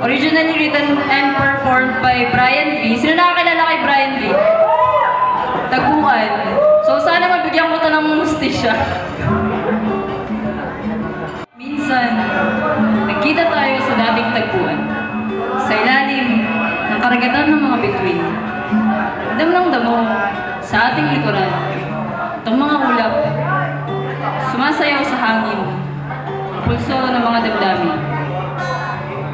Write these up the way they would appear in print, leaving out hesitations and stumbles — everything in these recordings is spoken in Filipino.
Originally written and performed by Brian V. Sino nakakilala kay Brian V? Tagpuan. So sana mabigyan ko ito ng mustisya. Minsan, nagkita tayo sa dating tagpuan. Sa ilalim ng karagatan ng mga bituin. Dam ng damo sa ating likuran. Itong mga ulap, sumasayaw sa hangin. Ang pulso ng mga damdamin.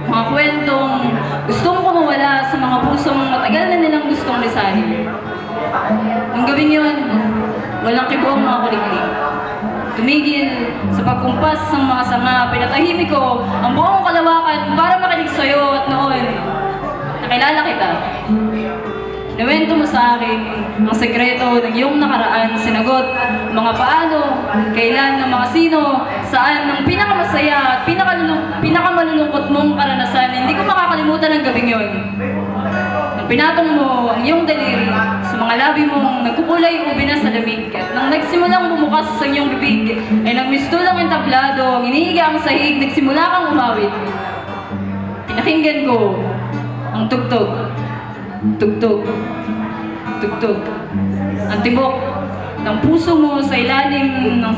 Mga kwentong gustong kumawala sa mga pusong matagal na nilang gustong lisanin. Nung gabing yun, walang kibo ang mga kuliklik. Tumigil sa pagkumpas ng mga sanga, pinatahimik ko ang buong kalawakan para makinig sa'yo at noon. Nakilala kita. Nawento mo sa akin ang sekreto ng iyong nakaraan, sinagot mga paano, kailan, ng mga sino, saan, ng pinakamasaya at pinakamalulungkot mong karanasan. Hindi ko makakalimutan ang gabing yon. Nang pinatong mo ang iyong daliri sa mga labi mong nagkukulay ubi na sa lamig at nang nagsimulang bumukas sa iyong bibig ay nagmistulang ang tablado, ang iniiga ang sahig, nagsimula kang umawit. Pinakinggan ko ang tugtog. Tugtog, tugtog. Ang tibok ng puso mo sa ilalim ng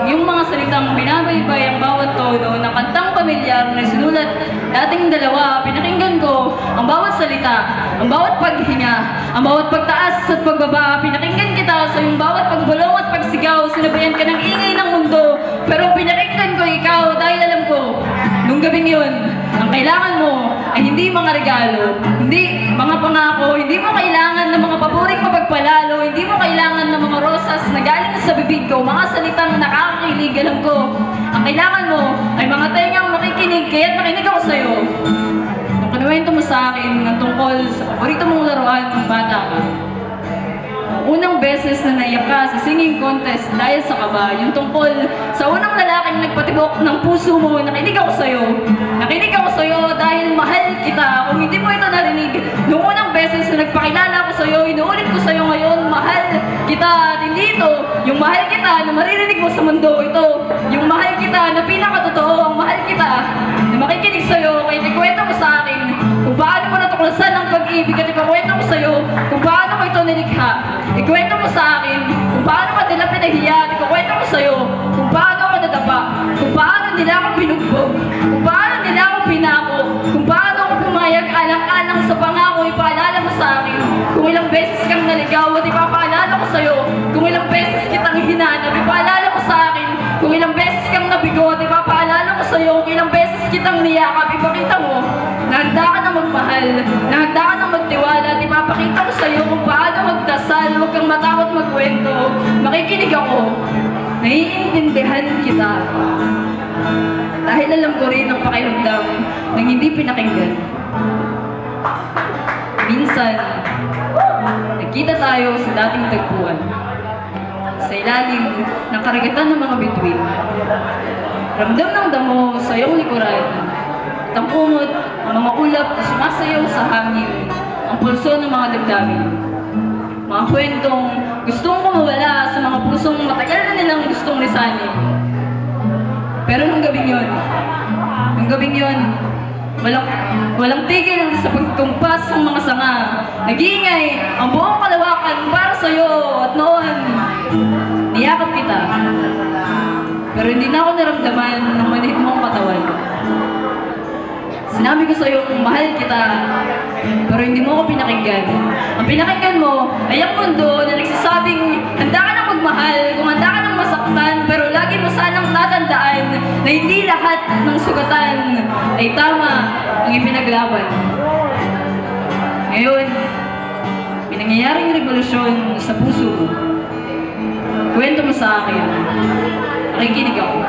iyong mga salitang binabaybay ang bawat tono ng kantang pamilyar na sinulat dating dalawa. Pinakinggan ko ang bawat salita, ang bawat paghinga, ang bawat pagtaas at pagbaba. Pinakinggan kita sa iyong bawat pagbulong at pagsigaw. Sinabayan ka ng ingay ng mundo, pero pinakinggan ko ikaw dahil alam ko, nung gabing yun, ang kailangan mo ay hindi mga regalo, hindi mga pangako, hindi mo kailangan ng mga paboring mapagpalalo, hindi mo kailangan ng mga rosas na galing sa bibig ko, mga salitang nakakakilig. Alam ko, ang kailangan mo ay mga tengang makikinig, kaya't nakinig ako sa'yo. Nung kinuwento mo sa akin ng tungkol sa paborito mong laruan ng bata ka, unang beses na naiyak ka sa singing contest dahil sa kaba, yung tungkol sa unang lalaking nagpatibok ng puso mo, nakinig ako sa'yo. Nakinig ako sa'yo dahil mahal kita. Kung hindi mo ito narinig, nung unang beses na nagpakilala ako sa'yo, inuulit ko sa'yo ngayon, mahal kita. At hindi ito, yung mahal kita na maririnig mo sa mundo, ito, yung mahal kita na pinakatotoo, ang mahal kita na makikinig sa'yo, kaya ikwento mo sa akin kung paano mo natuklasan ang pag-ibig at ipakwento ko sa'yo kung paano mo ito nilikha. Ikwento mo sa akin kung paano ka nila pinahiya at ikukwento ko sa'yo kung paano ako nadapa, kung paano nila ako binugbog, kung paano nila ako pinako, kung paano ako pumayag alang-alang sa pangako. Ipaalala mo sa akin kung ilang beses kang naligaw at ipapaalala ko sa'yo kung ilang beses kitang hinanap. Ipaalala mo sa akin kung ilang beses kang nabigo at ipapaalala ko sa'yo kung ilang beses kitang niyakap. Ipakita mo na handa ka na magmahal, na handa ka na magtiwala at ipapakita ko sa'yo kung paano magdasal. Huwag kang matakot magkwento. Makikinig ako. Naiintindihan kita. Dahil alam ko rin ang pakiramdam ng hindi pinakinggan. Minsan, nagkita tayo sa dating tagpuan. Sa ilalim ng karagatan ng mga bituin. Ramdam ng damo sa iyong likuran. Ang kumot, ang mga ulap na sumasayaw sa hangin, ang pulso ng mga damdamin. Mga kwentong gustong kumawala sa mga pusong matagal na nilang gustong lisanin. Pero nung gabing yun, walang tigil sa pagkumpas ng mga sanga. Nag-iingay ang buong kalawakan para sa'yo at noon, niyakap kita. Pero hindi na ako naramdaman ng manhid mong katawan. Sinabi ko sa'yo kung mahal kita, pero hindi mo ako pinakinggan. Ang pinakinggan mo ay ang mundo na nagsasabing handa ka nang magmahal, kung handa ka nang masaktan, pero lagi mo sanang tatandaan na hindi lahat ng sugatan ay tama ang ipinaglaban. Ngayon, may nangyayaring revolusyon sa puso mo. Kwento mo sa akin. Nakikinig ako.